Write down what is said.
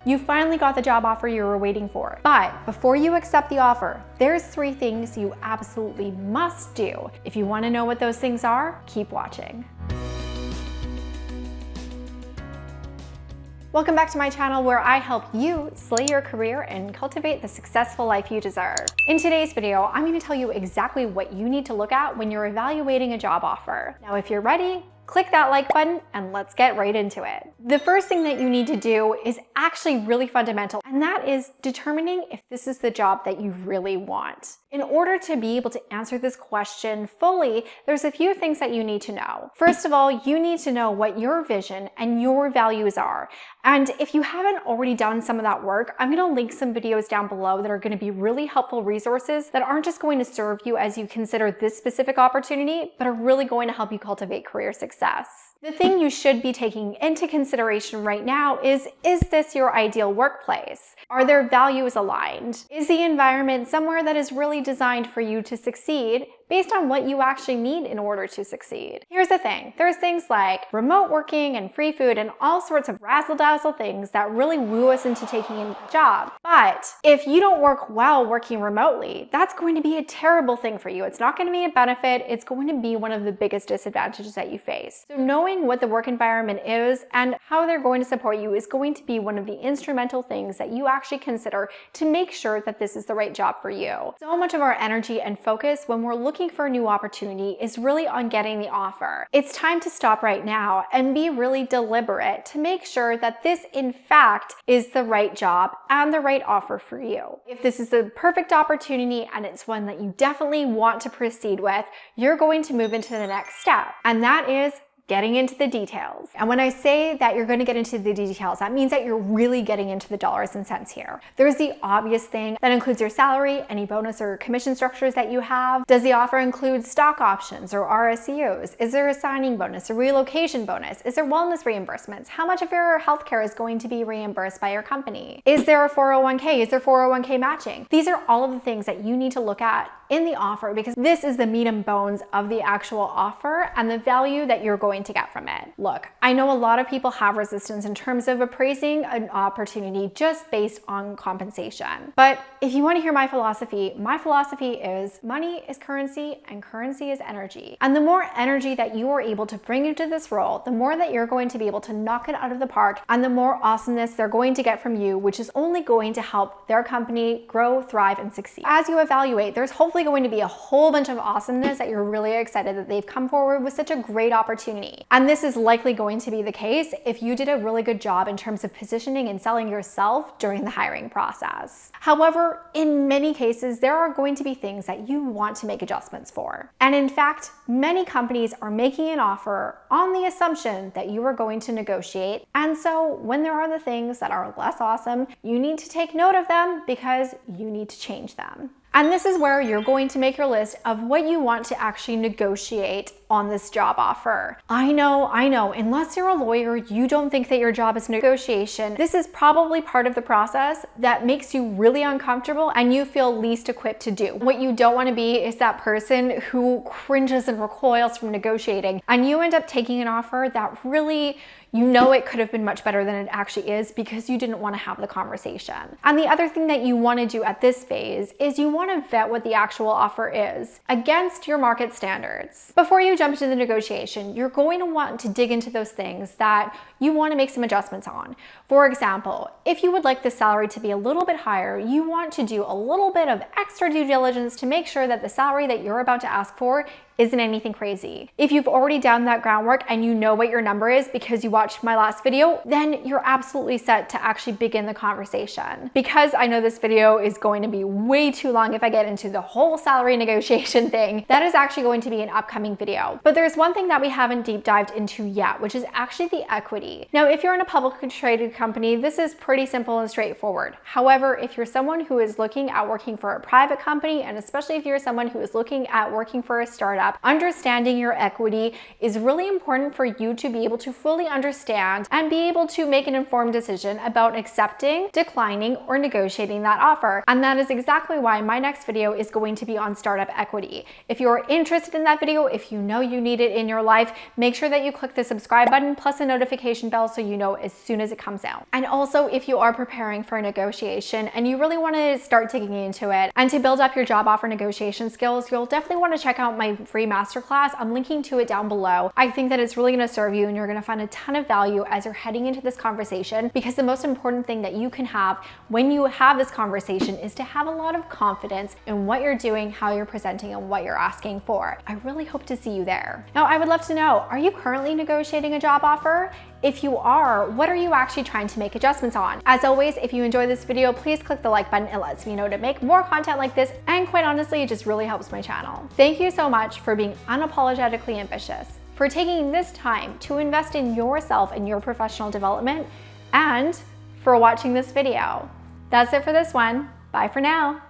You finally got the job offer you were waiting for. But before you accept the offer, there's 3 things you absolutely must do. If you want to know what those things are, keep watching. Welcome back to my channel where I help you slay your career and cultivate the successful life you deserve. In today's video, I'm going to tell you exactly what you need to look at when you're evaluating a job offer. Now, if you're ready, click that like button and let's get right into it. The first thing that you need to do is actually really fundamental, and that is determining if this is the job that you really want. In order to be able to answer this question fully, there's a few things that you need to know. First of all, you need to know what your vision and your values are. And if you haven't already done some of that work, I'm going to link some videos down below that are going to be really helpful resources that aren't just going to serve you as you consider this specific opportunity, but are really going to help you cultivate career success. The thing you should be taking into consideration right now is this your ideal workplace? Are their values aligned? Is the environment somewhere that is really designed for you to succeed based on what you actually need in order to succeed? Here's the thing. There's things like remote working and free food and all sorts of razzle-dazzle things that really woo us into taking in a job. But if you don't work well working remotely, that's going to be a terrible thing for you. It's not going to be a benefit. It's going to be one of the biggest disadvantages that you face. So knowing what the work environment is and how they're going to support you is going to be one of the instrumental things that you actually consider to make sure that this is the right job for you. So much of our energy and focus when we're looking for a new opportunity is really on getting the offer. It's time to stop right now and be really deliberate to make sure that this in fact is the right job and the right offer for you. If this is the perfect opportunity and it's one that you definitely want to proceed with, you're going to move into the next step, and that is getting into the details. And when I say that you're going to get into the details, that means that you're really getting into the dollars and cents here. There's the obvious thing that includes your salary, any bonus or commission structures that you have. Does the offer include stock options or RSUs? Is there a signing bonus, a relocation bonus? Is there wellness reimbursements? How much of your healthcare is going to be reimbursed by your company? Is there a 401k? Is there 401k matching? These are all of the things that you need to look at in the offer, because this is the meat and bones of the actual offer and the value that you're going to get from it. Look, I know a lot of people have resistance in terms of appraising an opportunity just based on compensation. But if you want to hear my philosophy is money is currency and currency is energy. And the more energy that you are able to bring into this role, the more that you're going to be able to knock it out of the park and the more awesomeness they're going to get from you, which is only going to help their company grow, thrive, and succeed. As you evaluate, there's hopefully going to be a whole bunch of awesomeness that you're really excited that they've come forward with such a great opportunity. And this is likely going to be the case if you did a really good job in terms of positioning and selling yourself during the hiring process. However, in many cases, there are going to be things that you want to make adjustments for. And in fact, many companies are making an offer on the assumption that you are going to negotiate. And so when there are the things that are less awesome, you need to take note of them because you need to change them. And this is where you're going to make your list of what you want to actually negotiate on this job offer. I know, unless you're a lawyer, you don't think that your job is negotiation. This is probably part of the process that makes you really uncomfortable and you feel least equipped to do. What you don't want to be is that person who cringes and recoils from negotiating, and you end up taking an offer that really, you know, it could have been much better than it actually is because you didn't want to have the conversation. And the other thing that you want to do at this phase is you want to vet what the actual offer is against your market standards. Before you jump into the negotiation, you're going to want to dig into those things that you want to make some adjustments on. For example, if you would like the salary to be a little bit higher, you want to do a little bit of extra due diligence to make sure that the salary that you're about to ask for isn't anything crazy. If you've already done that groundwork and you know what your number is because you watched my last video, then you're absolutely set to actually begin the conversation. Because I know this video is going to be way too long if I get into the whole salary negotiation thing, that is actually going to be an upcoming video. But there's one thing that we haven't deep dived into yet, which is actually the equity. Now, if you're in a publicly traded company, this is pretty simple and straightforward. However, if you're someone who is looking at working for a private company, and especially if you're someone who is looking at working for a startup, step. Understanding your equity is really important for you to be able to fully understand and be able to make an informed decision about accepting, declining, or negotiating that offer. And that is exactly why my next video is going to be on startup equity. If you're interested in that video, if you know you need it in your life, make sure that you click the subscribe button plus a notification bell so you know as soon as it comes out. And also, if you are preparing for a negotiation and you really want to start digging into it and to build up your job offer negotiation skills, you'll definitely want to check out my free masterclass. I'm linking to it down below. I think that it's really going to serve you and you're going to find a ton of value as you're heading into this conversation, because the most important thing that you can have when you have this conversation is to have a lot of confidence in what you're doing, how you're presenting, and what you're asking for. I really hope to see you there. Now, I would love to know, are you currently negotiating a job offer? If you are, what are you actually trying to make adjustments on? As always, if you enjoyed this video, please click the like button. It lets me know to make more content like this, and quite honestly, it just really helps my channel. Thank you so much for being unapologetically ambitious, for taking this time to invest in yourself and your professional development, and for watching this video. That's it for this one. Bye for now.